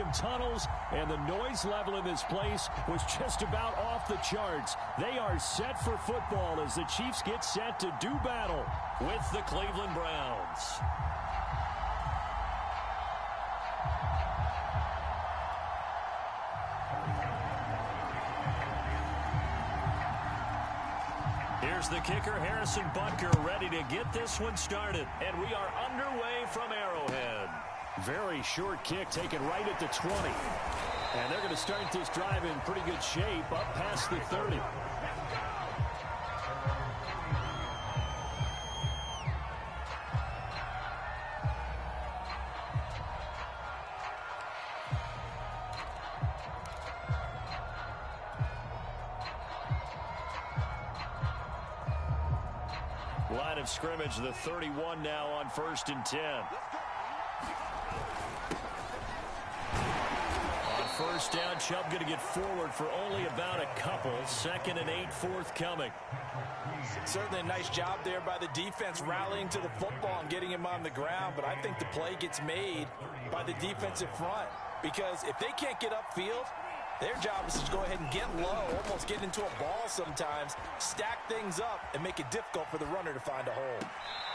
stadium tunnels, and the noise level in this place was just about off the charts. They are set for football as the Chiefs get set to do battle with the Cleveland Browns. Here's the kicker, Harrison Butker, ready to get this one started. And we are underway from Arrowhead. Very short kick taken right at the 20. And they're going to start this drive in pretty good shape up past the 30. Line of scrimmage, the 31 now on 1st and 10. On first down, Chubb going to get forward for only about a couple. 2nd and 8 forthcoming. Certainly a nice job there by the defense rallying to the football and getting him on the ground, but I think the play gets made by the defensive front because if they can't get upfield, their job is to go ahead and get low, almost get into a ball sometimes, stack things up, and make it difficult for the runner to find a hole.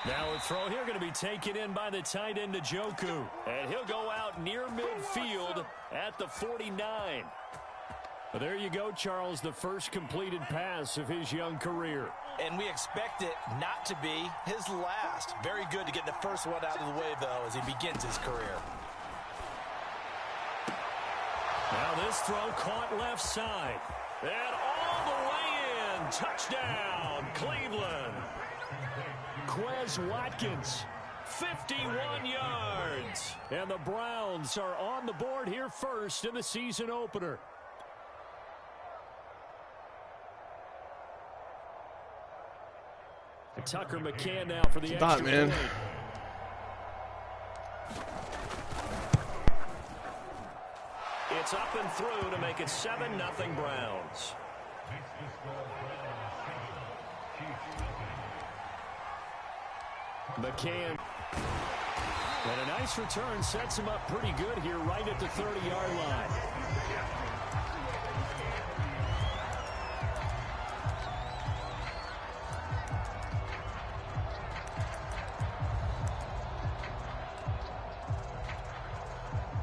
Now a throw here going to be taken in by the tight end, Njoku. And he'll go out near midfield at the 49. But there you go, Charles, the first completed pass of his young career. And we expect it not to be his last. Very good to get the first one out of the way, though, as he begins his career. Now this throw caught left side. And all the way in. Touchdown, Cleveland. Quez Watkins, 51 yards. And the Browns are on the board here first in the season opener. Tucker McCann now for the extra point. It's up and through to make it 7-0 Browns. McCann. And a nice return sets him up pretty good here right at the 30-yard line.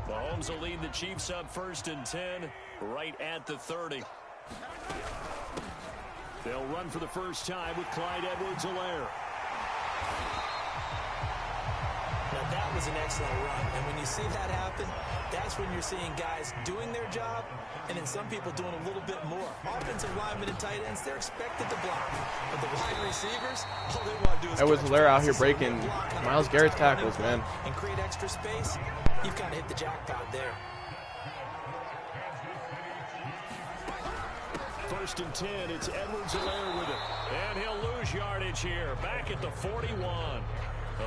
Mahomes will lead the Chiefs up 1st and 10 right at the 30. They'll run for the first time with Clyde Edwards-Helaire. Now that was an excellent run, and when you see that happen, that's when you're seeing guys doing their job and then some people doing a little bit more. Offensive linemen and tight ends, they're expected to block. But the wide receivers, all they want to do is Edwards-Helaire out here breaking Myles Garrett's tackles, man. And create extra space. You've got to hit the jackpot there. 1st and 10, it's Edwards-Helaire with it. And he'll lose yardage here, back at the 41.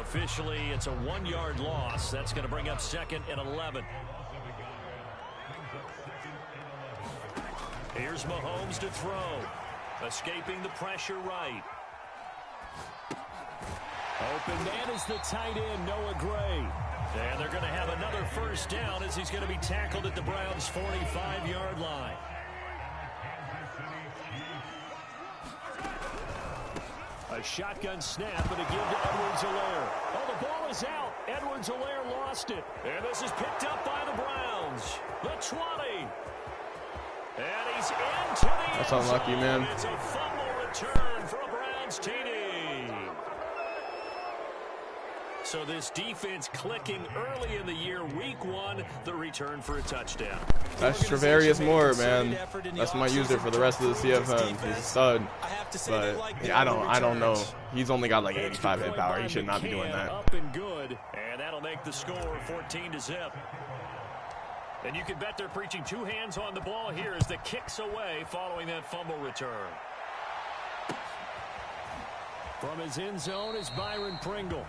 Officially, it's a 1-yard loss. That's going to bring up 2nd and 11. Here's Mahomes to throw. Escaping the pressure right. Open man is the tight end, Noah Gray. And they're going to have another first down as he's going to be tackled at the Browns' 45-yard line. A shotgun snap and a give to Edwards-Helaire. Oh, the ball is out. Edwards-Helaire lost it. And this is picked up by the Browns. The 20. And he's into the end zone. That's unlucky, man. It's a fumble return for a Browns TD. So this defense clicking early in the year, week 1, the return for a touchdown. That's Travarius Moore, man. That's my user for the rest of the CFM. He's a stud. But yeah, I don't know. He's only got like 85 hit power. He should not be doing that. Up and good, and that'll make the score 14-0. And you can bet they're preaching 2 hands on the ball here as the kick's away following that fumble return. From his end zone is Byron Pringle.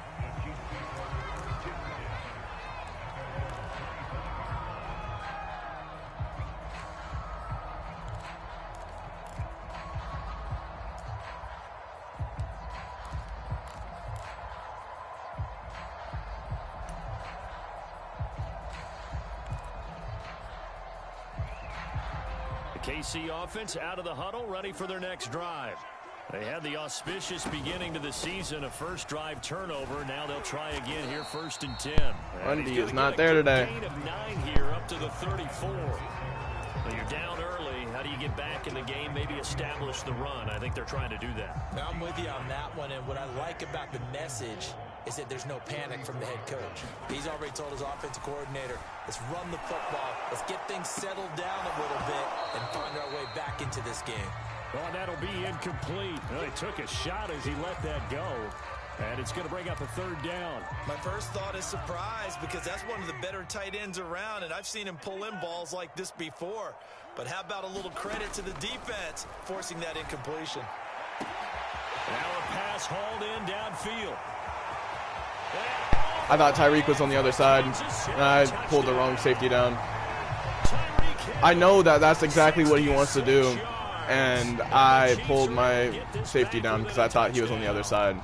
KC offense out of the huddle, ready for their next drive. They had the auspicious beginning to the season, a first drive turnover. Now they'll try again here, 1st and 10. Bundy is not there today. Gain of 9 here up to the 34. Well, you're down early. How do you get back in the game, maybe establish the run? I think they're trying to do that. Now, I'm with you on that one, and what I like about the message is that there's no panic from the head coach. He's already told his offensive coordinator, let's run the football, let's get things settled down a little bit and find our way back into this game. Well, that'll be incomplete. Well, he took a shot as he let that go. And it's going to bring up a 3rd down. My first thought is surprise, because that's one of the better tight ends around, and I've seen him pull in balls like this before. But how about a little credit to the defense forcing that incompletion? Now a pass hauled in downfield. I thought Tyreek was on the other side, and I pulled the wrong safety down. I know that that's exactly what he wants to do, and I pulled my safety down because I thought he was on the other side.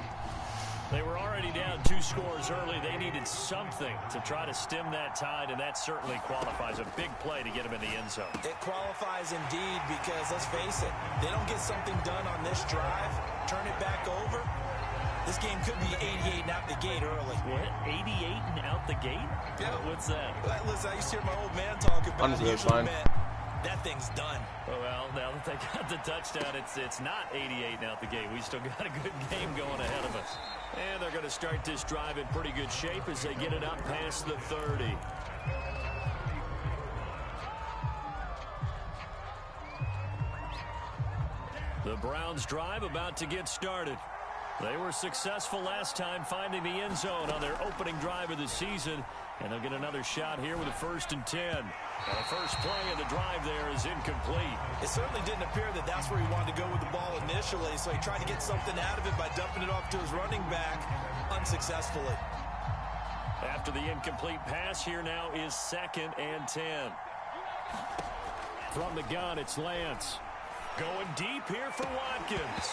They were already down 2 scores early. They needed something to try to stem that tide, and that certainly qualifies. A big play to get them in the end zone. It qualifies indeed, because let's face it, they don't get something done on this drive, turn it back over, this game could be 88 and out the gate early. What? 88 and out the gate? Yeah. What's that? Listen, I used to hear my old man talk about Honestly, it. that's fine. That thing's done. Well, now that they got the touchdown, it's not 88 and out the gate. We still got a good game going ahead of us. And they're going to start this drive in pretty good shape as they get it up past the 30. The Browns drive about to get started. They were successful last time finding the end zone on their opening drive of the season, and they'll get another shot here with a 1st and 10. Now the first play of the drive there is incomplete. It certainly didn't appear that that's where he wanted to go with the ball initially, so he tried to get something out of it by dumping it off to his running back unsuccessfully. After the incomplete pass, here now is 2nd and 10. From the gun, it's Lance. Going deep here for Watkins.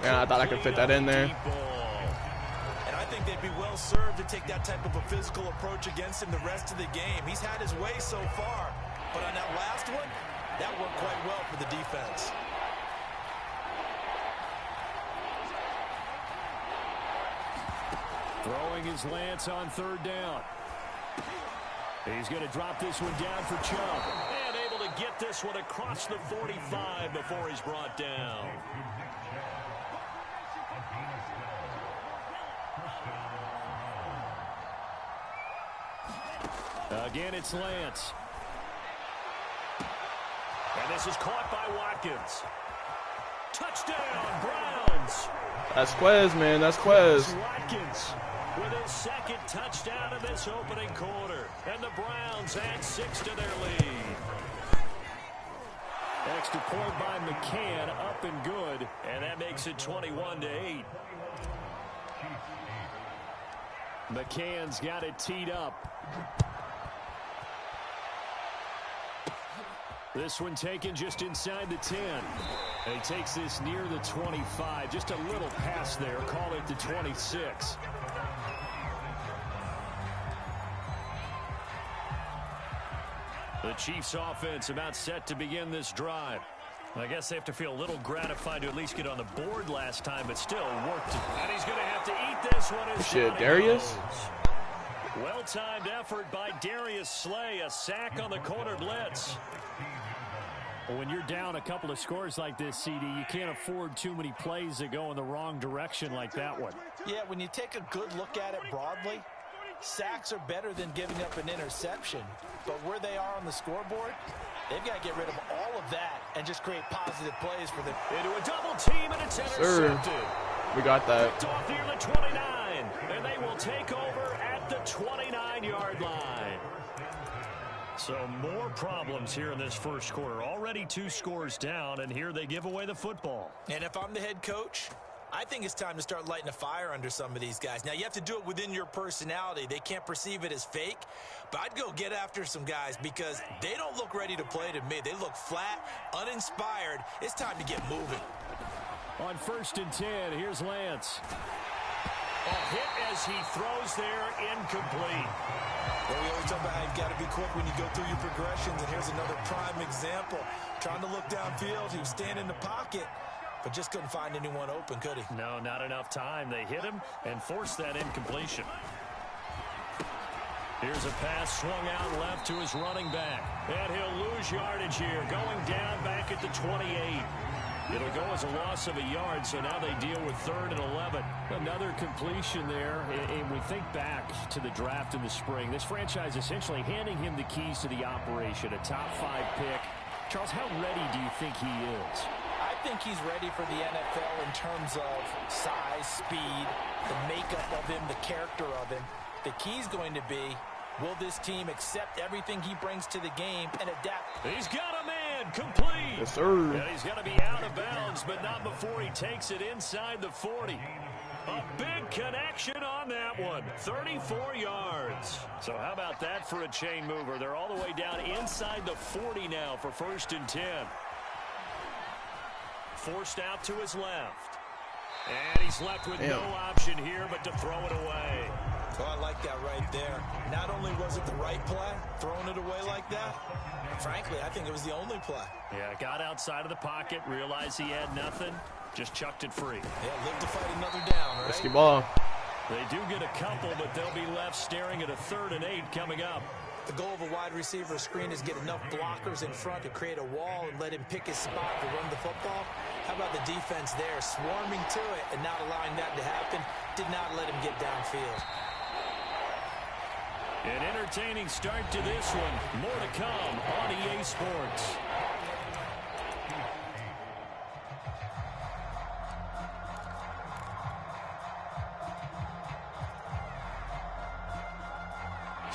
Yeah, I thought I could fit that in there. And I think they'd be well served to take that type of a physical approach against him the rest of the game. He's had his way so far, but on that last one, that worked quite well for the defense. Throwing his Lance on 3rd down. He's going to drop this one down for Chubb. And able to get this one across the 45 before he's brought down. Again, it's Lance. And this is caught by Watkins. Touchdown, Browns. That's Quez, man. That's Quez. Watkins with his 2nd touchdown of this opening quarter. And the Browns add 6 to their lead. Extra point by McCann, up and good. And that makes it 21-8. McCann's got it teed up. This one taken just inside the 10. And he takes this near the 25. Just a little pass there. Call it the 26. The Chiefs offense about set to begin this drive. I guess they have to feel a little gratified to at least get on the board last time, but still worked. And he's going to have to eat this one. Shit, Darius? Well-timed effort by Darius Slay. A sack on the corner blitz. When you're down a couple of scores like this, CD, you can't afford too many plays that go in the wrong direction like that one. Yeah, when you take a good look at it broadly, sacks are better than giving up an interception. But where they are on the scoreboard, they've got to get rid of all of that and just create positive plays for them. Into a double team, and it's intercepted. We got that. Picked off near the 29, and they will take over at the 29-yard line. So more problems here in this first quarter. Already 2 scores down, and here they give away the football. And if I'm the head coach, I think it's time to start lighting a fire under some of these guys. Now, you have to do it within your personality. They can't perceive it as fake. But I'd go get after some guys because they don't look ready to play to me. They look flat, uninspired. It's time to get moving. On 1st and 10, here's Lance. A hit as he throws there, incomplete. Well, we always talk about how you've got to be quick when you go through your progressions, and here's another prime example. Trying to look downfield, he was standing in the pocket, but just couldn't find anyone open, could he? No, not enough time. They hit him and forced that incompletion. Here's a pass swung out left to his running back. And he'll lose yardage here, going down back at the 28. It'll go as a loss of a yard, so now they deal with 3rd and 11. Another completion there, and we think back to the draft in the spring. This franchise essentially handing him the keys to the operation, a top 5 pick. Charles, how ready do you think he is? I think he's ready for the NFL in terms of size, speed, the makeup of him, the character of him. The key's going to be, will this team accept everything he brings to the game and adapt? He's got a man, complete. Yes, sir. And he's going to be out of bounds, but not before he takes it inside the 40. A big connection on that one, 34 yards. So how about that for a chain mover? They're all the way down inside the 40 now for 1st and 10. Forced out to his left. And he's left with no option here but to throw it away. Oh, I like that right there. Not only was it the right play, throwing it away like that, frankly, I think it was the only play. Yeah, got outside of the pocket, realized he had nothing, just chucked it free. Yeah, live to fight another down, right? Risky ball. They do get a couple, but they'll be left staring at a 3rd and 8 coming up. The goal of a wide receiver screen is get enough blockers in front to create a wall and let him pick his spot to run the football. How about the defense there, swarming to it and not allowing that to happen? Did not let him get downfield. An entertaining start to this one. More to come on EA Sports.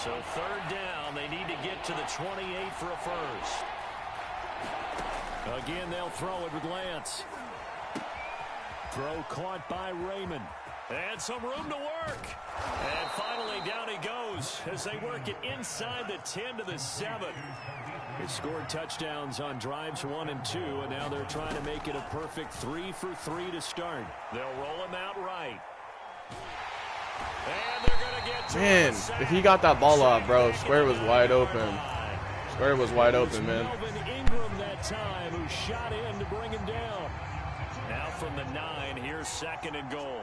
So 3rd down, they need to get to the 28 for a first. Again, they'll throw it with Lance. Throw caught by Raymond. And some room to work. And finally, down he goes as they work it inside the 10 to the 7. They scored touchdowns on drives 1 and 2, and now they're trying to make it a perfect 3 for 3 to start. They'll roll him out right. And they're going to get to Man, if he got that ball off, bro, Square was wide open. Square was wide open, man. Melvin Ingram that time who shot in to bring him down. Now from the 9, here's 2nd and goal.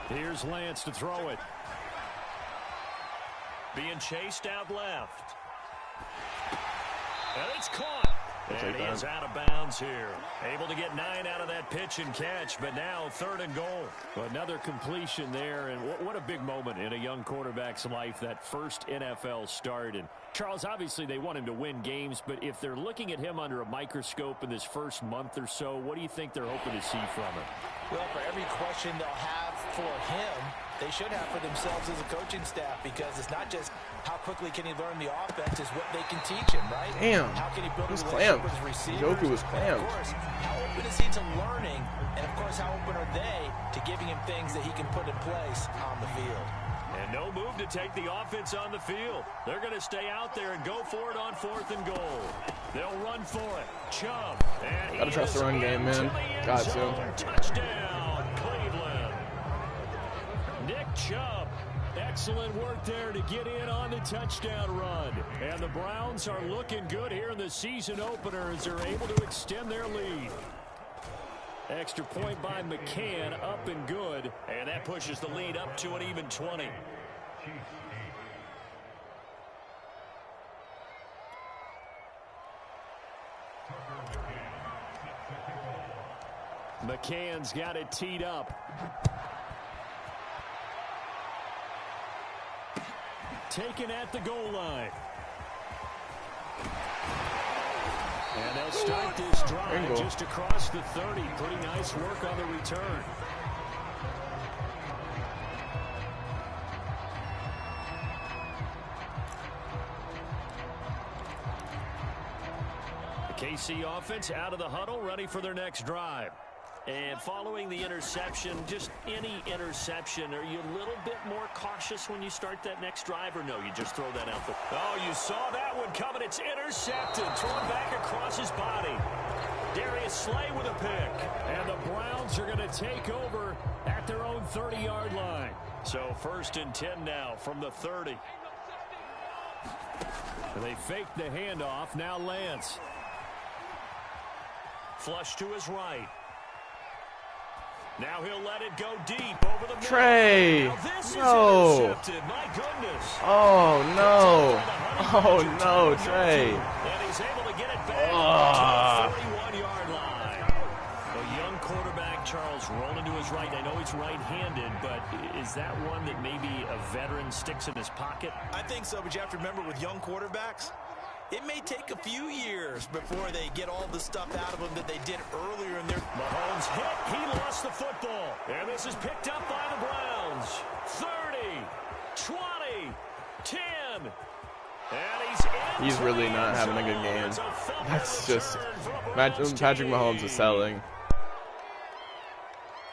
Here's Lance to throw it. Being chased out left. And it's caught. And he is out of bounds here. Able to get 9 out of that pitch and catch, but now 3rd and goal. Another completion there, and what a big moment in a young quarterback's life, that first NFL start. And Charles, obviously they want him to win games, but if they're looking at him under a microscope in this first month or so, what do you think they're hoping to see from him? Well, for every question they'll have for him, they should have for themselves as a coaching staff, because it's not just how quickly can he learn the offense, it's what they can teach him, right? Damn. How can he build a He's relationship clamped. with his receivers? Joku was clamped. And of course, how open is he to learning? And of course, how open are they to giving him things that he can put in place on the field? And no move to take the offense on the field. They're going to stay out there and go for it on 4th and goal. They'll run for it. Chubb. Gotta trust the run game, man. Got to. Touchdown, Cleveland. Nick Chubb. Excellent work there to get in on the touchdown run. And the Browns are looking good here in the season opener as they're able to extend their lead. Extra point by McCann, up and good. And that pushes the lead up to an even 20. McCann's got it teed up. Taken at the goal line. And they'll start this drive just across the 30. Pretty nice work on the return. The KC offense out of the huddle, ready for their next drive. And following the interception, just any interception, are you a little bit more cautious when you start that next drive, or no, you just throw that out the... Oh, you saw that one coming. It's intercepted. Thrown back across his body. Darius Slay with a pick. And the Browns are going to take over at their own 30-yard line. So 1st and 10 now from the 30. They fake the handoff. Now Lance. Flush to his right. Now he'll let it go deep over the middle. Trey. No. My goodness. Oh, no. Oh, no, Trey. And he's able to get it back to the 41-yard line. A young quarterback, Charles, rolling to his right. I know he's right-handed, but is that one that maybe a veteran sticks in his pocket? I think so, but you have to remember with young quarterbacks, it may take a few years before they get all the stuff out of them that they did earlier in their... Mahomes hit. He lost the football. And this is picked up by the Browns. 30, 20, 10. And he's really not having a good game. That's just... Patrick Mahomes is selling.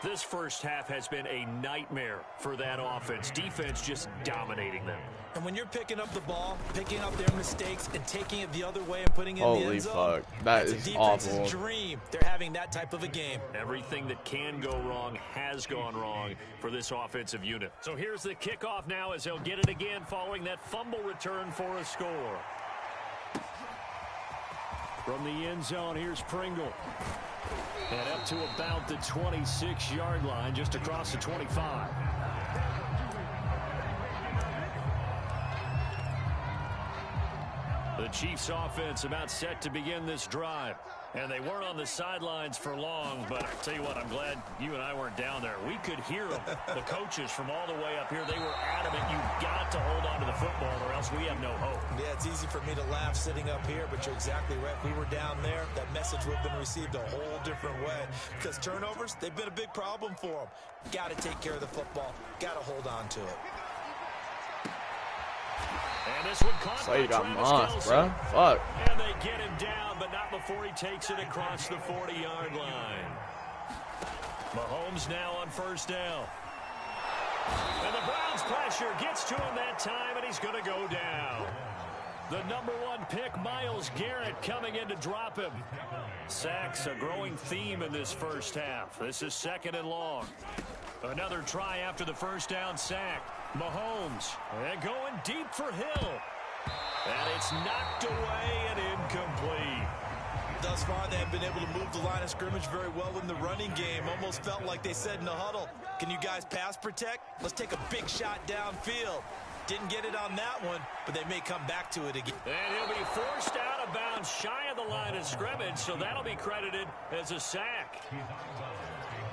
This first half has been a nightmare for that offense. Defense just dominating them. And when you're picking up the ball, picking up their mistakes, and taking it the other way and putting it in the end zone, holy fuck. That is awful. That's a dream. They're having that type of a game. Everything that can go wrong has gone wrong for this offensive unit. So here's the kickoff now as they'll get it again following that fumble return for a score. From the end zone, here's Pringle. And up to about the 26-yard line, just across the 25. The Chiefs offense about set to begin this drive. And they weren't on the sidelines for long, but I'll tell you what, I'm glad you and I weren't down there. We could hear them. The coaches from all the way up here, they were adamant. You've got to hold on to the football or else we have no hope. Yeah, it's easy for me to laugh sitting up here, but you're exactly right. If we were down there, that message would have been received a whole different way. Because turnovers, they've been a big problem for them. Got to take care of the football. Got to hold on to it. And this one caught so you got mossed, bro. Fuck. And they get him down, but not before he takes it across the 40-yard line. Mahomes now on first down. And the Browns pressure gets to him that time, and he's going to go down. The #1 pick, Myles Garrett, coming in to drop him. Sacks, a growing theme in this first half. This is 2nd and long. Another try after the first down sack. Mahomes, and going deep for Hill. And it's knocked away and incomplete. Thus far, they have been able to move the line of scrimmage very well in the running game. Almost felt like they said in the huddle, can you guys pass protect? Let's take a big shot downfield. Didn't get it on that one, but they may come back to it again. And he'll be forced out of bounds shy of the line of scrimmage, so that'll be credited as a sack.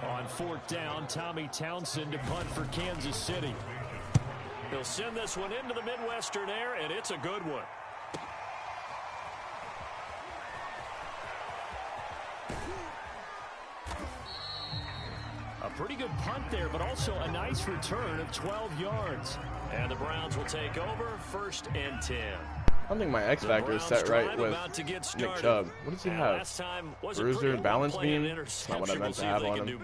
On 4th down, Tommy Townsend to punt for Kansas City. He'll send this one into the Midwestern air, and it's a good one. A pretty good punt there, but also a nice return of 12 yards. And the Browns will take over 1st and 10. I don't think my X factor is set right with Nick Chubb. What does he have? Bruiser, balance beam? That's not what I meant to have on him.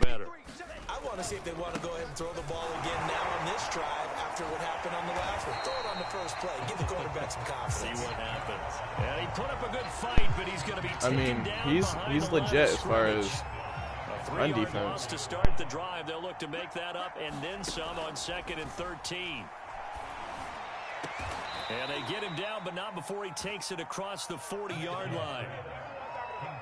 I want to see if they want to go ahead and throw the ball again now on this drive after what happened on the last one. Throw it on the first play. Give the quarterback some confidence. See what happens. Yeah, he put up a good fight, but he's going to be taken down. He's legit as far as run defense. To start the drive, they'll look to make that up and then some on 2nd and 13. And they get him down, but not before he takes it across the 40-yard line.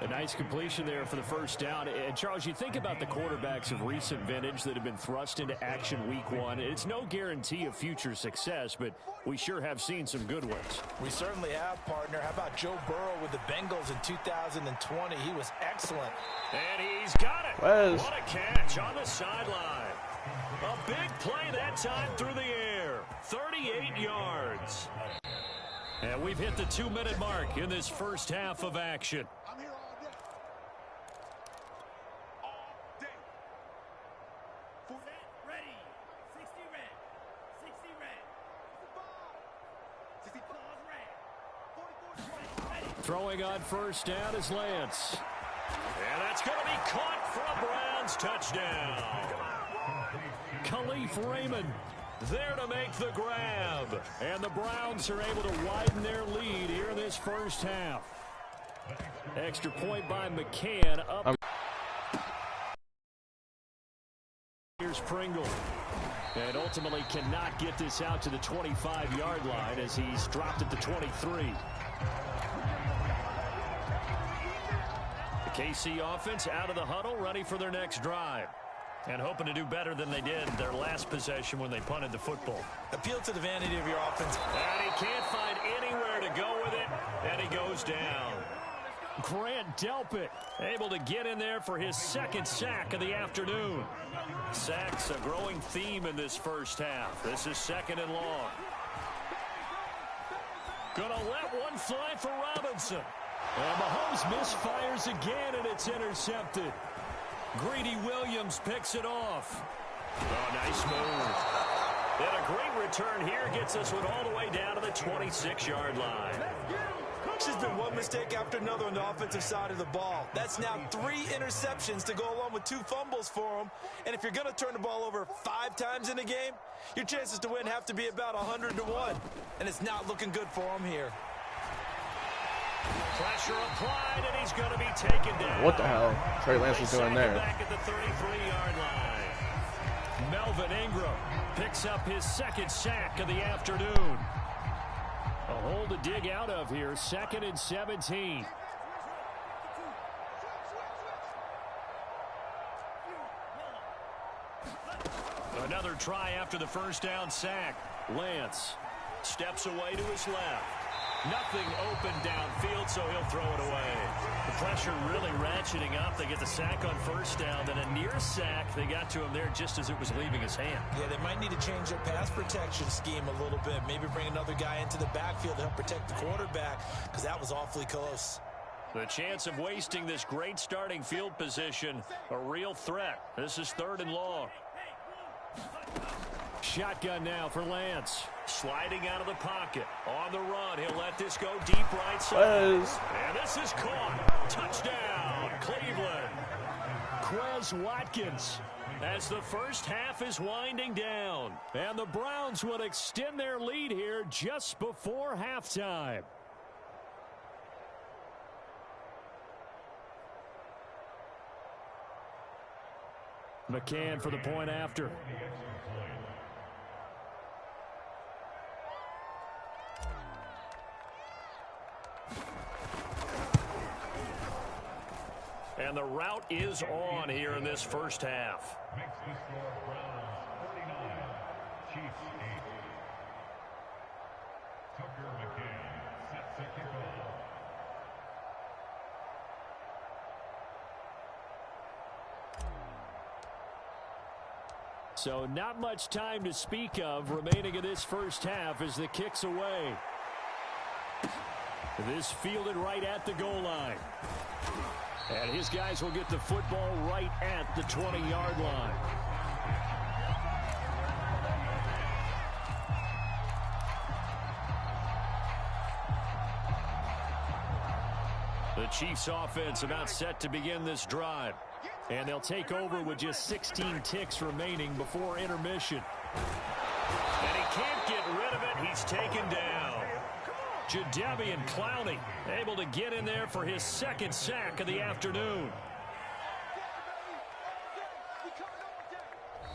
A nice completion there for the first down. And, Charles, you think about the quarterbacks of recent vintage that have been thrust into action week 1. It's no guarantee of future success, but we sure have seen some good ones. We certainly have, partner. How about Joe Burrow with the Bengals in 2020? He was excellent. And he's got it. What a catch on the sideline. A big play that time through the air. 38 yards. And we've hit the 2-minute mark in this first half of action. Throwing on first down is Lance. And That's going to be caught for a Browns touchdown. Khalif Raymond there to make the grab. And the Browns are able to widen their lead here in this first half. Extra point by McCann up. Here's Pringle. And ultimately cannot get this out to the 25-yard line as he's dropped at the 23. The KC offense out of the huddle, ready for their next drive. And hoping to do better than they did their last possession when they punted the football. Appeal to the vanity of your offense. And he can't find anywhere to go with it, and he goes down. Grant Delpit able to get in there for his second sack of the afternoon. Sacks a growing theme in this first half. This is second and long. Gonna let one fly for Robinson. And Mahomes misfires again, and it's intercepted. Greedy Williams picks it off. Oh, nice move. And a great return here gets us one all the way down to the 26-yard line. There's been one mistake after another on the offensive side of the ball. That's now 3 interceptions to go along with 2 fumbles for him. And if you're going to turn the ball over 5 times in a game, your chances to win have to be about 100 to 1. And it's not looking good for him here. Pressure applied, and he's going to be taken down. What the hell? Trey Lance is doing there. Back at the 33-yard line. Melvin Ingram picks up his second sack of the afternoon. A hole to dig out of here. 2nd and 17. Another try after the first down sack. Lance steps away to his left. Nothing open downfield, so he'll throw it away. The pressure really ratcheting up. They get the sack on first down, then a near sack. They got to him there just as it was leaving his hand. Yeah, they might need to change their pass protection scheme a little bit. Maybe bring another guy into the backfield to help protect the quarterback, because that was awfully close. The chance of wasting this great starting field position, a real threat. This is 3rd and long. Shotgun now for Lance. Sliding out of the pocket. On the run. He'll let this go deep right side. And this is caught. Touchdown, Cleveland. Quez Watkins as the first half is winding down. And the Browns would extend their lead here just before halftime. McCann for the point after. And the route is on here in this first half. So not much time to speak of remaining in this first half as the kick's away. This fielded right at the goal line. And his guys will get the football right at the 20-yard line. The Chiefs offense about set to begin this drive. And they'll take over with just 16 ticks remaining before intermission. And he can't get rid of it. He's taken down. Jadeveon Clowney able to get in there for his second sack of the afternoon.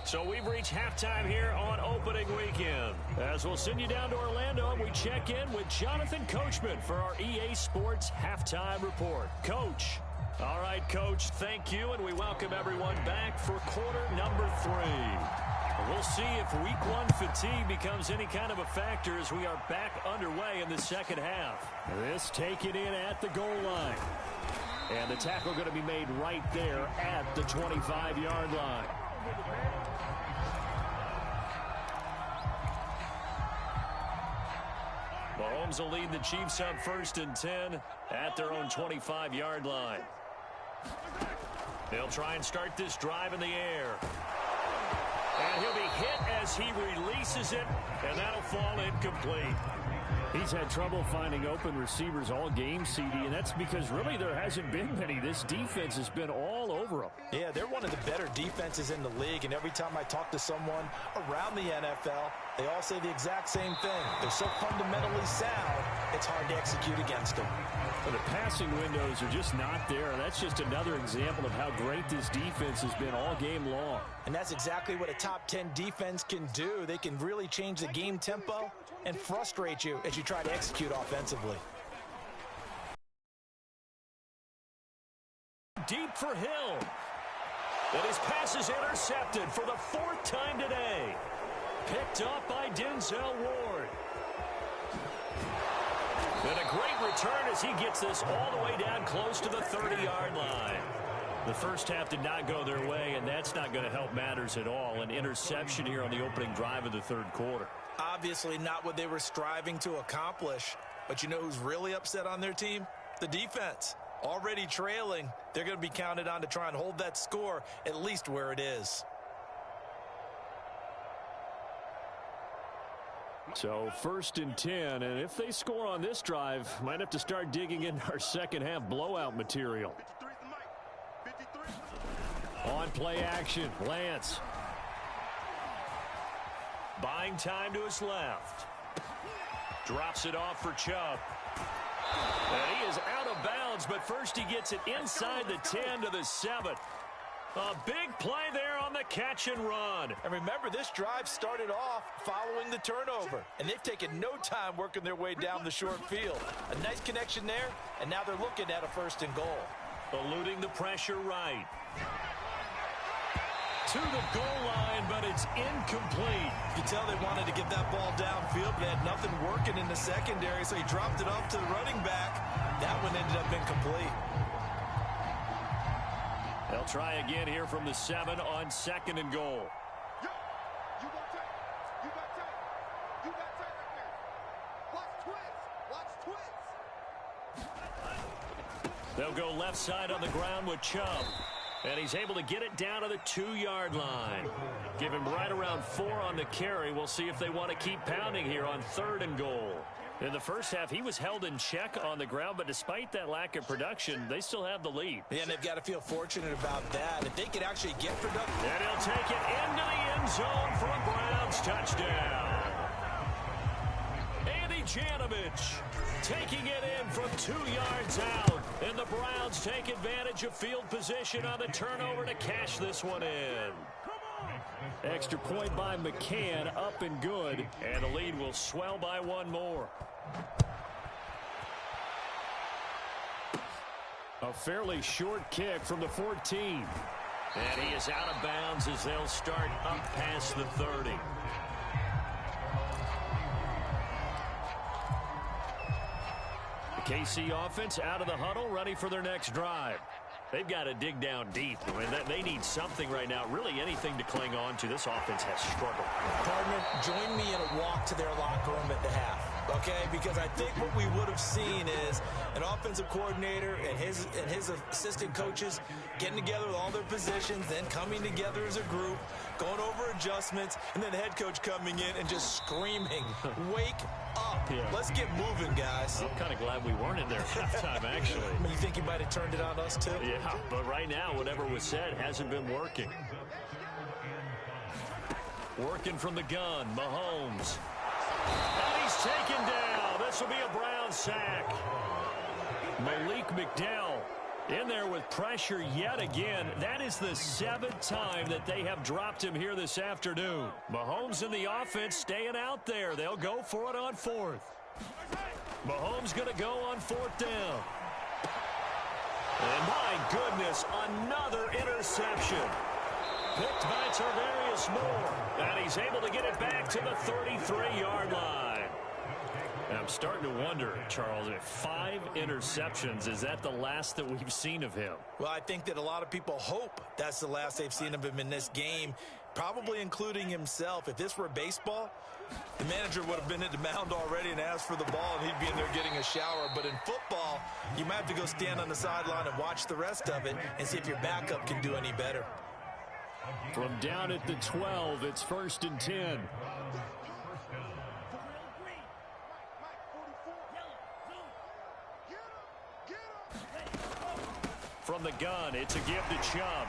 So we've reached halftime here on opening weekend. As we'll send you down to Orlando, and we check in with Jonathan Coachman for our EA Sports Halftime Report. Coach. All right, Coach, thank you, and we welcome everyone back for quarter number 3. We'll see if week 1 fatigue becomes any kind of a factor as we are back underway in the second half. This taken in at the goal line. And the tackle going to be made right there at the 25-yard line. Mahomes will lead the Chiefs up 1st and 10 at their own 25-yard line. They'll try and start this drive in the air. And he'll be hit as he releases it, and that'll fall incomplete. He's had trouble finding open receivers all game, CD, and that's because really there hasn't been many. This defense has been all over him. Yeah, they're one of the better defenses in the league, and every time I talk to someone around the NFL, they all say the exact same thing. They're so fundamentally sound, it's hard to execute against them. But the passing windows are just not there, and that's just another example of how great this defense has been all game long. And that's exactly what a top 10 defense can do. They can really change the game tempo and frustrate you as you try to execute offensively. Deep for Hill. And his pass is intercepted for the 4th time today. Picked up by Denzel Ward. And a great return as he gets this all the way down close to the 30-yard line. The first half did not go their way, and that's not going to help matters at all. An interception here on the opening drive of the 3rd quarter. Obviously not what they were striving to accomplish. But you know who's really upset on their team? The defense. Already trailing, they're going to be counted on to try and hold that score at least where it is. So 1st and 10, and if they score on this drive, might have to start digging into our second half blowout material. On play action, Lance. Buying time to his left. Drops it off for Chubb. And he is out of bounds, but first he gets it inside the 10 to the 7. A big play there on the catch and run. And remember, this drive started off following the turnover, and they've taken no time working their way down the short field. A nice connection there, and now they're looking at a 1st and goal. Eluding the pressure right. To the goal line, but it's incomplete. You can tell they wanted to get that ball downfield, but they had nothing working in the secondary, so he dropped it off to the running back. That one ended up incomplete. They'll try again here from the 7 on 2nd and goal. They'll go left side on the ground with Chubb. And he's able to get it down to the 2-yard line. Give him right around 4 on the carry. We'll see if they want to keep pounding here on 3rd and goal. In the first half, he was held in check on the ground, but despite that lack of production, they still have the lead. Yeah, and they've got to feel fortunate about that. If they could actually get production. And he'll take it into the end zone for a Browns touchdown. Andy Janovich taking it in from 2 yards out. And the Browns take advantage of field position on the turnover to cash this one in. Extra point by McCann, up and good. And the lead will swell by 1 more. A fairly short kick from the 14. And he is out of bounds as they'll start up past the 30. The KC offense out of the huddle, ready for their next drive. They've got to dig down deep. I mean, they need something right now, really anything to cling on to. This offense has struggled. Partner, join me in a walk to their locker room at the half, okay? Because I think what we would have seen is an offensive coordinator and his assistant coaches getting together with all their positions, then coming together as a group, going over adjustments, and then the head coach coming in and just screaming, wake up. Yeah. Let's get moving, guys. I'm kind of glad we weren't in there at halftime, actually. You think he might have turned it on us, too? Yeah, but right now, whatever was said hasn't been working. Working from the gun, Mahomes. And he's taken down. This will be a Brown sack. Malik McDowell in there with pressure yet again. That is the 7th time that they have dropped him here this afternoon. Mahomes and the offense staying out there. They'll go for it on 4th. Mahomes going to go on 4th down. And my goodness, another interception. Picked by Tarvarius Moore. And he's able to get it back to the 33-yard line. And I'm starting to wonder, Charles, if 5 interceptions, is that the last that we've seen of him? Well, I think that a lot of people hope that's the last they've seen of him in this game, probably including himself. If this were baseball, the manager would have been at the mound already and asked for the ball, and he'd be in there getting a shower. But in football, you might have to go stand on the sideline and watch the rest of it and see if your backup can do any better. From down at the 12, it's 1st and 10. From the gun, it's a give to Chubb.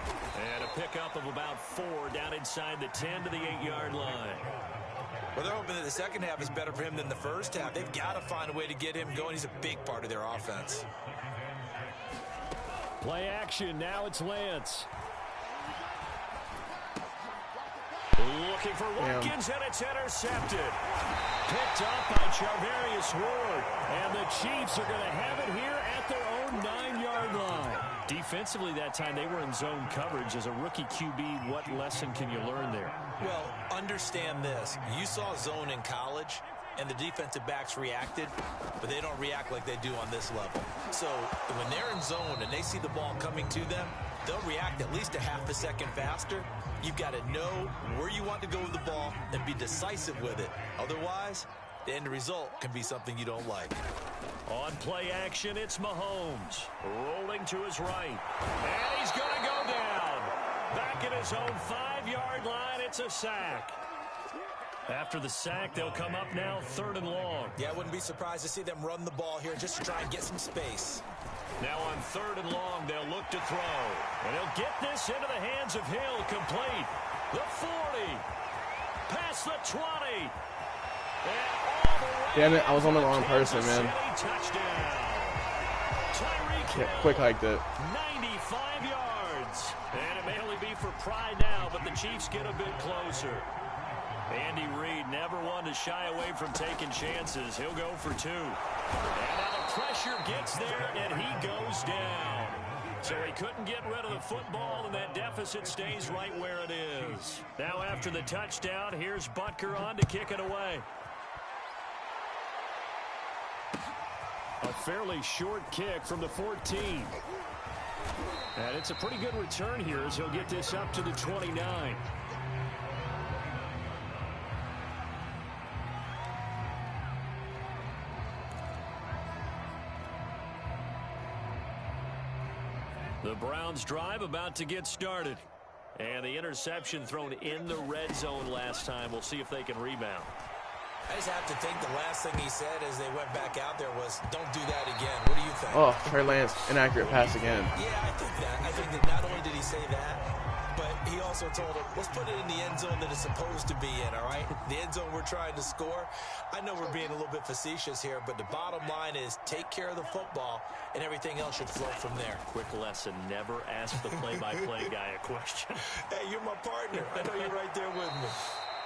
And a pickup of about 4 down inside the 10 to the 8-yard line. Well, they're hoping that the second half is better for him than the first half. They've got to find a way to get him going. He's a big part of their offense. Play action. Now it's Lance. Looking for Watkins, and it's intercepted. Picked up by Charvarius Ward. And the Chiefs are going to have it here at their own 9-yard line. Defensively that time, they were in zone coverage. As a rookie QB, what lesson can you learn there? Well, understand this. You saw zone in college, and the defensive backs reacted, but they don't react like they do on this level. So when they're in zone and they see the ball coming to them, they'll react at least a half a second faster. You've got to know where you want to go with the ball and be decisive with it. Otherwise, the end result can be something you don't like. On play action, it's Mahomes. Rolling to his right. And he's going to go down. Back at his own 5-yard line, it's a sack. After the sack, they'll come up now 3rd and long. Yeah, I wouldn't be surprised to see them run the ball here just to try and get some space. Now on 3rd and long, they'll look to throw. And he'll get this into the hands of Hill, complete. The 40. Past the 20. And all the way. Damn it, I was on the wrong person, man. Yeah, quick hiked it. 95 yards. And it may only be for pride now, but the Chiefs get a bit closer. Andy Reid never one to shy away from taking chances. He'll go for 2. And now the pressure gets there, and he goes down. So he couldn't get rid of the football, and that deficit stays right where it is. Now after the touchdown, here's Butker on to kick it away. A fairly short kick from the 14. And it's a pretty good return here as he'll get this up to the 29. The Browns drive about to get started. And the interception thrown in the red zone last time. We'll see if they can rebound. I just have to think the last thing he said as they went back out there was, don't do that again. What do you think? Oh, Trey Lance, inaccurate pass again. Yeah, I think that. I think that not only did he say that, but he also told him, let's put it in the end zone that it's supposed to be in, all right? The end zone we're trying to score. I know we're being a little bit facetious here, but the bottom line is take care of the football, and everything else should flow from there. Quick lesson, never ask the play-by-play guy a question. Hey, you're my partner. I know you're right there with me.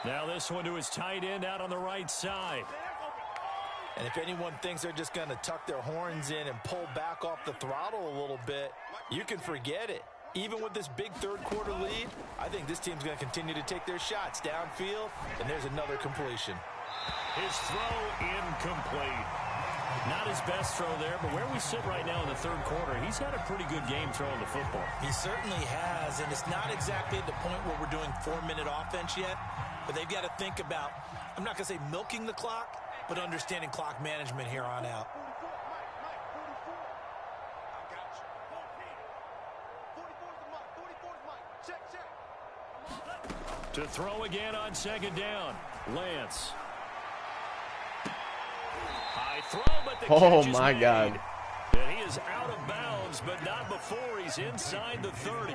Now this one to his tight end out on the right side. And if anyone thinks they're just going to tuck their horns in and pull back off the throttle a little bit, you can forget it. Even with this big third-quarter lead, I think this team's going to continue to take their shots downfield, and there's another completion. His throw incomplete. Not his best throw there, but where we sit right now in the third quarter, he's had a pretty good game throwing the football. He certainly has, and it's not exactly at the point where we're doing 4-minute offense yet, but they've got to think about, I'm not going to say milking the clock, but understanding clock management here on out. To throw again on 2nd down, Lance. High throw, but the catch is my made. God. And he is out of bounds, but not before he's inside the 30.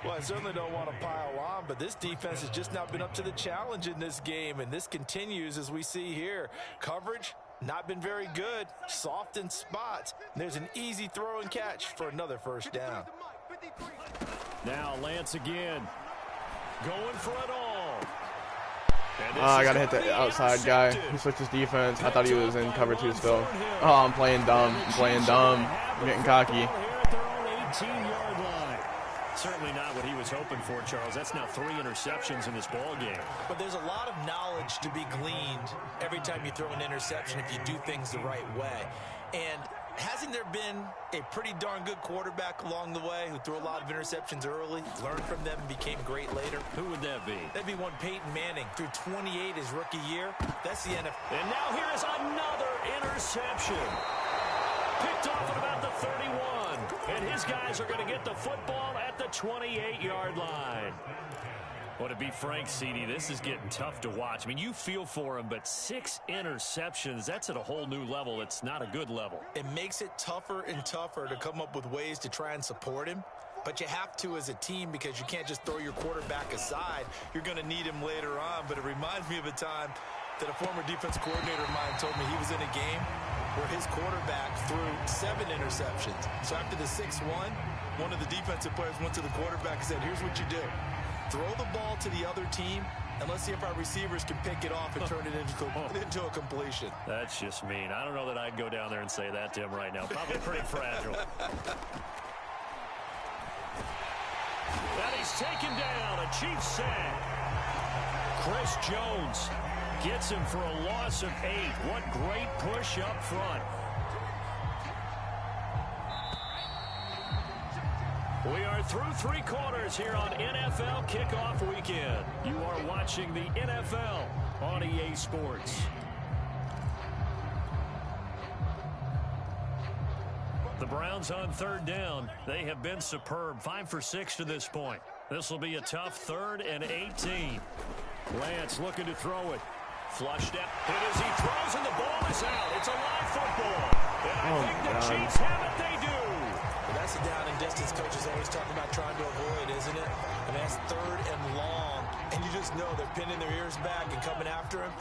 Well, I certainly don't want to pile on, but this defense has just not been up to the challenge in this game, and this continues as we see here. Coverage, not been very good. Soft in spots. There's an easy throw and catch for another first down. Now Lance again. Going for it all. I got to hit the outside guy. He switched his defense. I thought he was in cover 2 still. Oh, I'm playing dumb. I'm getting cocky. Certainly not what he was hoping for, Charles. That's now 3 interceptions in this ball game. But there's a lot of knowledge to be gleaned every time you throw an interception if you do things the right way. And hasn't there been a pretty darn good quarterback along the way who threw a lot of interceptions early, learned from them, and became great later? Who would that be? That'd be one Peyton Manning. Threw 28 his rookie year. That's the NFL. And now here is another interception. Picked off at about the 31. And his guys are going to get the football at the 28-yard line. Well, to be frank, CD, this is getting tough to watch. I mean, you feel for him, but 6 interceptions, that's at a whole new level. It's not a good level. It makes it tougher and tougher to come up with ways to try and support him. But you have to as a team because you can't just throw your quarterback aside. You're going to need him later on. But it reminds me of a time that a former defensive coordinator of mine told me he was in a game where his quarterback threw 7 interceptions. So after the 6-1, one of the defensive players went to the quarterback and said, here's what you do. Throw the ball to the other team, and let's see if our receivers can pick it off and turn it into a completion. That's just mean. I don't know that I'd go down there and say that to him right now. Probably pretty fragile. And he's taken down, a Chiefs sack. Chris Jones gets him for a loss of 8. What great push up front. We are through 3 quarters here on NFL Kickoff Weekend. You are watching the NFL on EA Sports. The Browns on 3rd down. They have been superb. 5 for 6 to this point. This will be a tough 3rd and 18. Lance looking to throw it. Flushed out. And as he throws and the ball is out. It's a live football. And I think the Chiefs have it. They do. Well, that's the down and distance coaches always talk about trying to avoid, isn't it? I mean, that's 3rd and long. And you just know they're pinning their ears back and coming after him.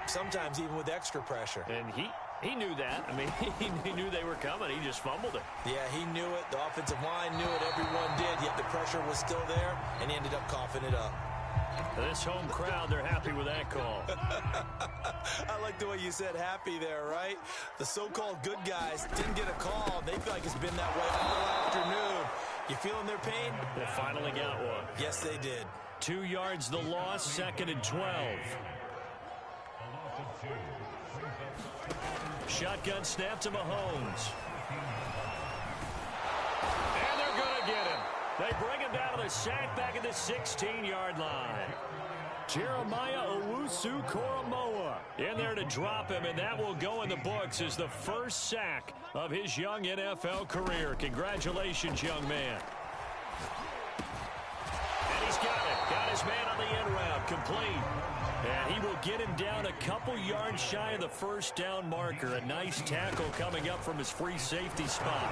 Sometimes even with extra pressure. And he knew that. I mean, he knew they were coming. He just fumbled it. Yeah, he knew it. The offensive line knew it. Everyone did. Yet the pressure was still there, and he ended up coughing it up. This home crowd, they're happy with that call. I like the way you said happy there, right? The so-called good guys didn't get a call. They feel like it's been that way all afternoon. You feeling their pain? They finally got one. Yes, they did. 2 yards the loss, 2nd and 12. Shotgun snap to Mahomes. And they're going to get him. They bring him down to the sack back at the 16-yard line. Jeremiah Owusu-Koramoah in there to drop him, and that will go in the books as the first sack of his young NFL career. Congratulations, young man. And he's got it. Got his man on the end route, complete. And he will get him down a couple yards shy of the first down marker. A nice tackle coming up from his free safety spot.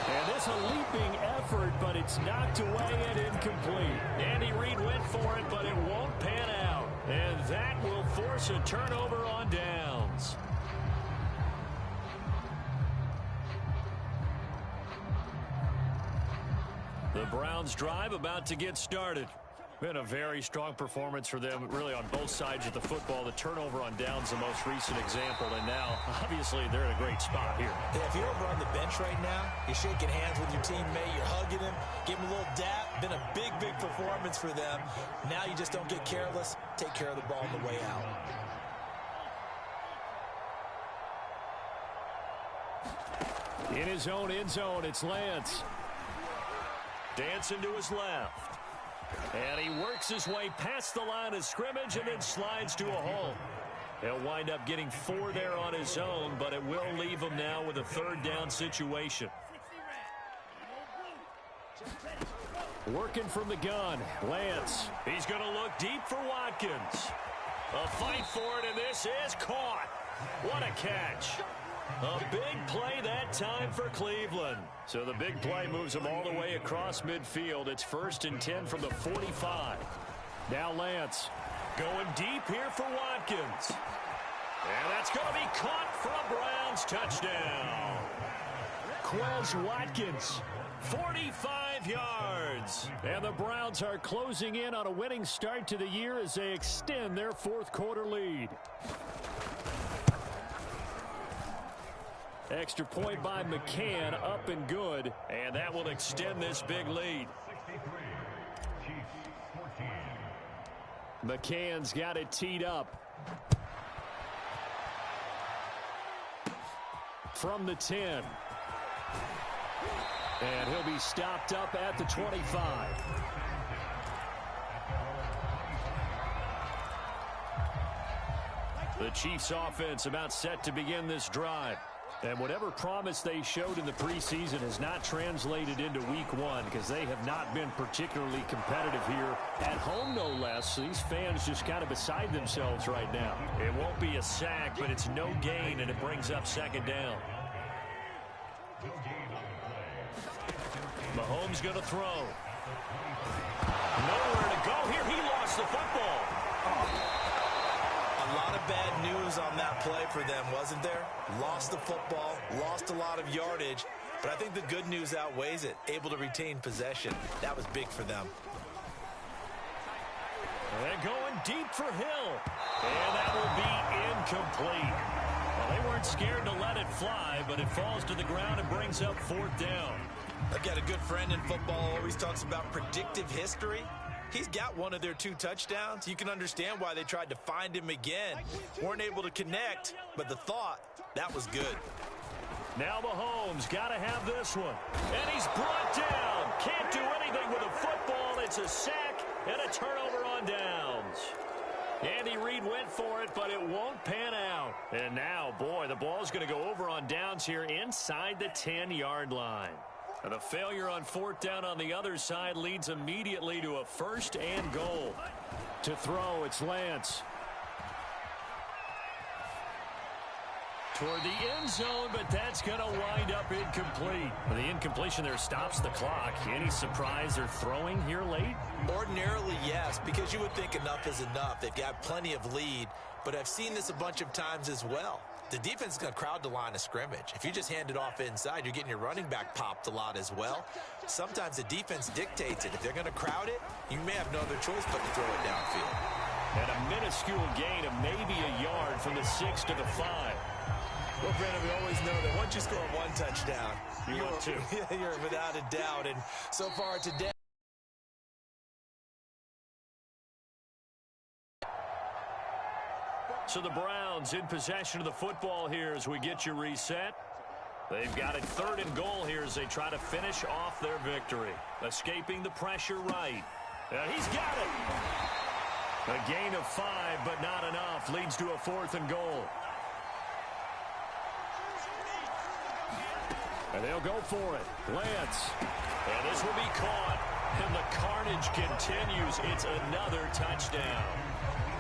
And this a leaping effort, but it's knocked away and incomplete. Andy Reid went for it, but it won't pan out. And that will force a turnover on downs. The Browns drive about to get started. Been a very strong performance for them, really on both sides of the football. The turnover on downs, the most recent example, and now, obviously, they're in a great spot here. Yeah, if you're over on the bench right now, you're shaking hands with your teammate, you're hugging him, give him a little dap. Been a big, big performance for them. Now you just don't get careless. Take care of the ball on the way out. In his own end zone, it's Lance. Dancing to his left. And he works his way past the line of scrimmage and then slides to a hole. He'll wind up getting 4 there on his own, but it will leave him now with a 3rd down situation. Working from the gun, Lance. He's going to look deep for Watkins. A fight for it, and this is caught. What a catch. A big play that time for Cleveland. So the big play moves them all the way across midfield. It's 1st and 10 from the 45. Now Lance going deep here for Watkins. And that's going to be caught for a Browns touchdown. Quez Watkins, 45 yards. And the Browns are closing in on a winning start to the year as they extend their 4th quarter lead. Extra point by McCann, up and good, and that will extend this big lead. McCann's got it teed up. From the 10. And he'll be stopped up at the 25. The Chiefs offense about set to begin this drive. And whatever promise they showed in the preseason has not translated into week one because they have not been particularly competitive here at home, no less. These fans just kind of beside themselves right now. It won't be a sack, but it's no gain, and it brings up second down. Mahomes going to throw. Nowhere to go here. He lost the football. A lot of bad news on that play for them, wasn't there? Lost the football, lost a lot of yardage, but I think the good news outweighs it. Able to retain possession. That was big for them. They're going deep for Hill. And that will be incomplete. Well, they weren't scared to let it fly, but it falls to the ground and brings up fourth down. I've got a good friend in football, always talks about predictive history. He's got one of their 2 touchdowns. You can understand why they tried to find him again. Weren't able to connect, but the thought, that was good. Now Mahomes got to have this one. And he's brought down. Can't do anything with a football. It's a sack and a turnover on downs. Andy Reid went for it, but it won't pan out. And now, boy, the ball's going to go over on downs here inside the 10-yard line. And the failure on fourth down on the other side leads immediately to a first and goal. To throw, it's Lance. Toward the end zone, but that's going to wind up incomplete. The incompletion there stops the clock. Any surprise they're throwing here late? Ordinarily, yes, because you would think enough is enough. They've got plenty of lead, but I've seen this a bunch of times as well. The defense is going to crowd the line of scrimmage. If you just hand it off inside, you're getting your running back popped a lot as well. Sometimes the defense dictates it. If they're going to crowd it, you may have no other choice but to throw it downfield. And a minuscule gain of maybe a yard from the 6 to the 5. Well, Brandon, we always know that once you score 1 touchdown, you're without a doubt. And so far today, so the Browns in possession of the football here as we get you reset. They've got it 3rd and goal here as they try to finish off their victory. Escaping the pressure right. He's got it. A gain of 5, but not enough. Leads to a 4th and goal. And they'll go for it. Lance. And this will be caught. And the carnage continues. It's another touchdown.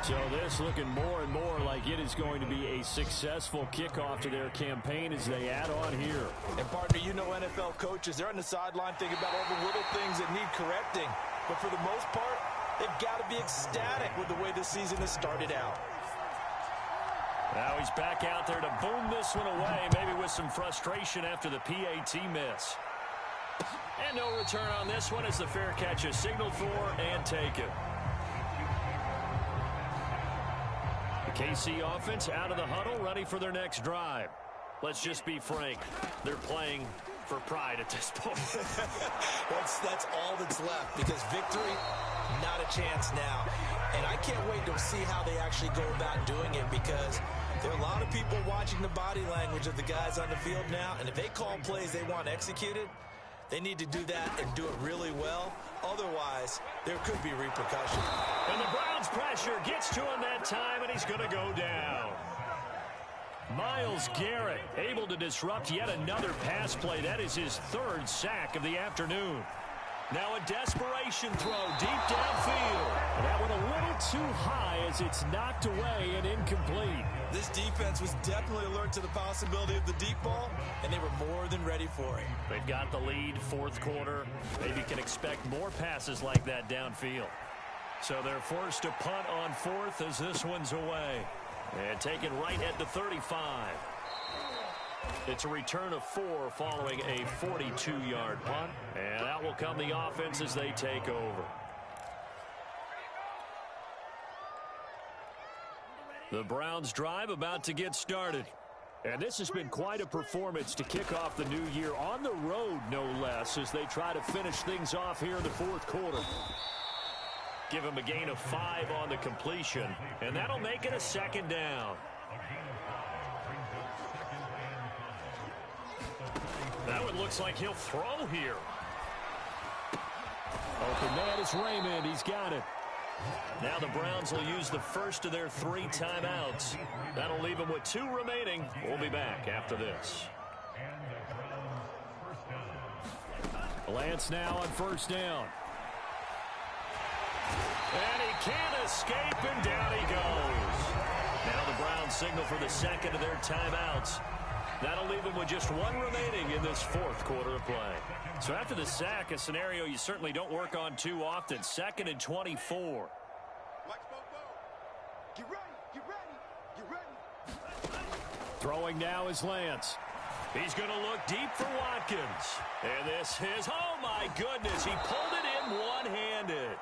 So this looking more and more like it is going to be a successful kickoff to their campaign as they add on here. And partner, you know NFL coaches, they're on the sideline thinking about all the little things that need correcting. But for the most part, they've got to be ecstatic with the way this season has started out. Now he's back out there to boom this one away, maybe with some frustration after the PAT miss. And no return on this one as the fair catch is signaled for and taken. KC offense out of the huddle, ready for their next drive. Let's just be frank. They're playing for pride at this point. That's all that's left because victory, not a chance now. And I can't wait to see how they actually go about doing it because there are a lot of people watching the body language of the guys on the field now. And if they call plays they want executed, they need to do that and do it really well. Otherwise, there could be repercussions. And the Browns pressure gets to him that time, and he's going to go down. Myles Garrett able to disrupt yet another pass play. That is his 3rd sack of the afternoon. Now a desperation throw deep downfield. That one a little too high as it's knocked away and incomplete. This defense was definitely alert to the possibility of the deep ball, and they were more than ready for it. They've got the lead, 4th quarter. Maybe can expect more passes like that downfield. So they're forced to punt on 4th as this one's away. And taken right at the 35. It's a return of 4 following a 42-yard punt. And out will come the offense as they take over. The Browns drive about to get started. And this has been quite a performance to kick off the new year on the road, no less, as they try to finish things off here in the 4th quarter. Give him a gain of 5 on the completion, and that'll make it a 2nd down. That one looks like he'll throw here. Open man is Raymond. He's got it. Now the Browns will use the first of their 3 timeouts. That'll leave them with 2 remaining. We'll be back after this. Lance now on first down. And he can't escape, and down he goes. Now the Browns signal for the second of their timeouts. That'll leave them with just 1 remaining in this 4th quarter of play. So after the sack, a scenario you certainly don't work on too often. 2nd and 24. Get ready, get ready, get ready. Throwing now is Lance. He's going to look deep for Watkins. And this is, oh my goodness, he pulled it in one-handed.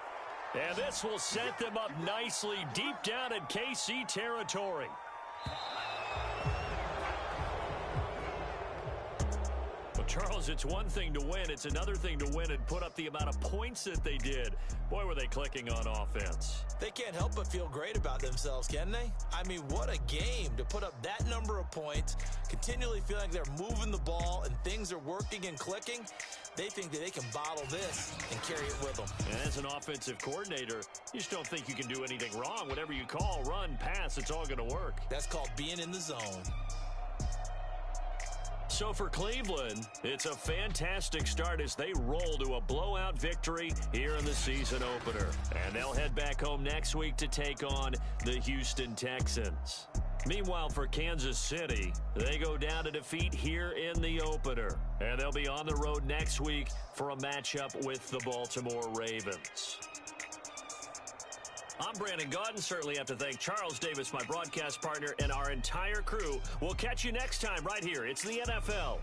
And this will set them up nicely deep down in KC territory. Well, Charles, it's one thing to win. It's another thing to win and put up the amount of points that they did. Boy, were they clicking on offense. They can't help but feel great about themselves, can they? I mean, what a game to put up that number of points, continually feeling like they're moving the ball and things are working and clicking. They think that they can bottle this and carry it with them. And as an offensive coordinator, you just don't think you can do anything wrong. Whatever you call, run, pass, it's all going to work. That's called being in the zone. So for Cleveland, it's a fantastic start as they roll to a blowout victory here in the season opener. And they'll head back home next week to take on the Houston Texans. Meanwhile, for Kansas City, they go down to defeat here in the opener. And they'll be on the road next week for a matchup with the Baltimore Ravens. I'm Brandon Gaudin. Certainly have to thank Charles Davis, my broadcast partner, and our entire crew. We'll catch you next time right here. It's the NFL